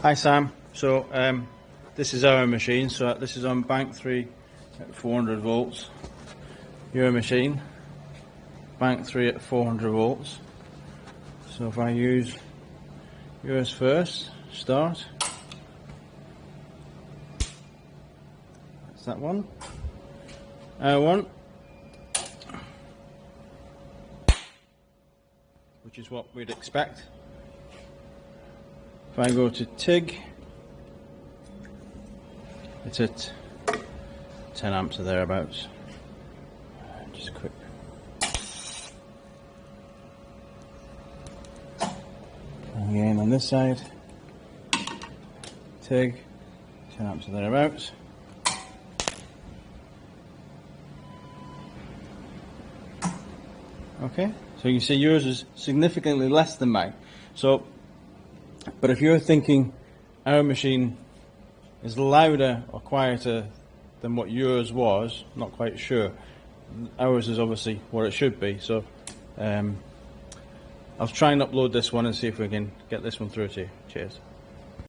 Hi Sam, so this is our machine, so this is on bank 3 at 400 volts, your machine, bank 3 at 400 volts, so if I use yours first, start, that's that one, our one, which is what we'd expect. If I go to TIG, it's at 10 amps or thereabouts. Just quick. Again on this side, TIG, 10 amps or thereabouts. Okay, so you can see yours is significantly less than mine. So, but if you're thinking our machine is louder or quieter than what yours was, not quite sure. Ours is obviously where it should be. So I'll try and upload this one and see if we can get this one through to you. Cheers.